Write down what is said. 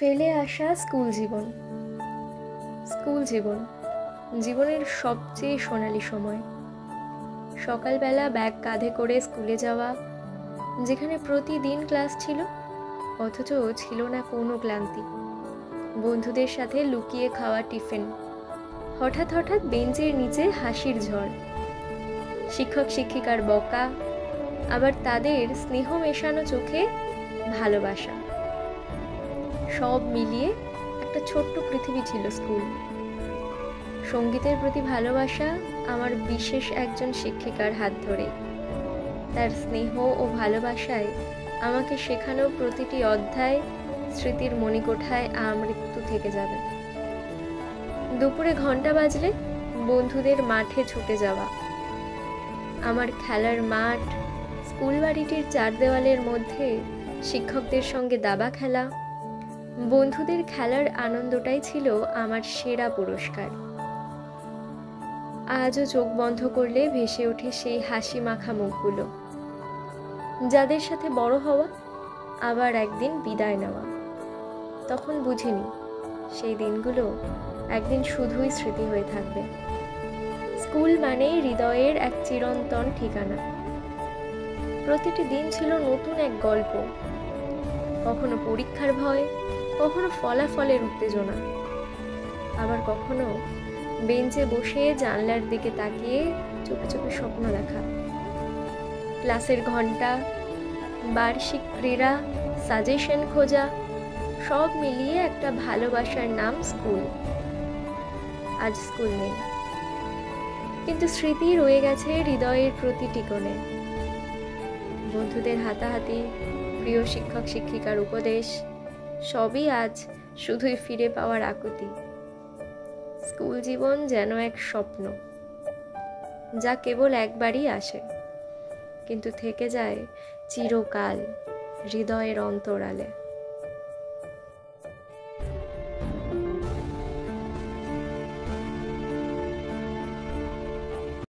ফেলে আসা স্কুল জীবন। স্কুল জীবন জীবনের সবচেয়ে সোনালী সময়। সকালবেলা ব্যাগ কাঁধে করে স্কুলে যাওয়া, যেখানে প্রতিদিন ক্লাস ছিল অথচ ছিল না কোনো ক্লান্তি। বন্ধুদের সাথে লুকিয়ে খাওয়া টিফিন, হঠাৎ হঠাৎ বেঞ্চের নিচে হাসির ঝড়, শিক্ষক শিক্ষিকার বকা, আবার তাদের স্নেহ মেশানো চোখে ভালোবাসা, সব মিলিয়ে একটা ছোট্ট পৃথিবী ছিল স্কুল। সঙ্গীতের প্রতি ভালোবাসা আমার বিশেষ একজন শিক্ষিকার হাত ধরে। তার স্নেহ ও ভালোবাসায় আমাকে শেখানো প্রতিটি অধ্যায় স্মৃতির মণিকোঠায় আমৃত্যু থেকে যাবে। দুপুরে ঘন্টা বাজলে বন্ধুদের মাঠে ছুটে যাওয়া, আমার খেলার মাঠ, স্কুল বাড়িটির চার দেওয়ালের মধ্যে শিক্ষকদের সঙ্গে দাবা খেলা, বন্ধুদের খেলার আনন্দটাই ছিল আমার সেরা পুরস্কার। আজও চোখ বন্ধ করলে ভেসে ওঠে সেই হাসি মাখা মুখগুলো, যাদের সাথে বড় হওয়া আবার একদিন বিদায় নেওয়া। তখন বুঝিনি সেই দিনগুলো একদিন শুধুই স্মৃতি হয়ে থাকবে। স্কুল মানেই হৃদয়ের এক চিরন্তন ঠিকানা। প্রতিটি দিন ছিল নতুন এক গল্প, কখনো পরীক্ষার ভয়, কখনো ফলাফলের উত্তেজনা, আবার কখনো বেঞ্চে বসে জানলার দিকে তাকিয়ে চোখে চোখে স্বপ্ন দেখা। ক্লাসের ঘন্টা, বার্ষিক ক্রীড়া, সাজেশন খোঁজা, সব মিলিয়ে একটা ভালোবাসার নাম স্কুল। আজ স্কুল নেই, কিন্তু স্মৃতি রয়ে গেছে হৃদয়ের প্রতিটি কোণে। বন্ধুদের হাতাহাতি, প্রিয় শিক্ষক শিক্ষিকার উপদেশ, সবই আজ শুধুই ফিরে পাওয়ার আকুতি। স্কুল জীবন যেন এক স্বপ্ন, যা কেবল একবারই আসে, কিন্তু থেকে যায় চিরকাল হৃদয়ের অন্তরালে।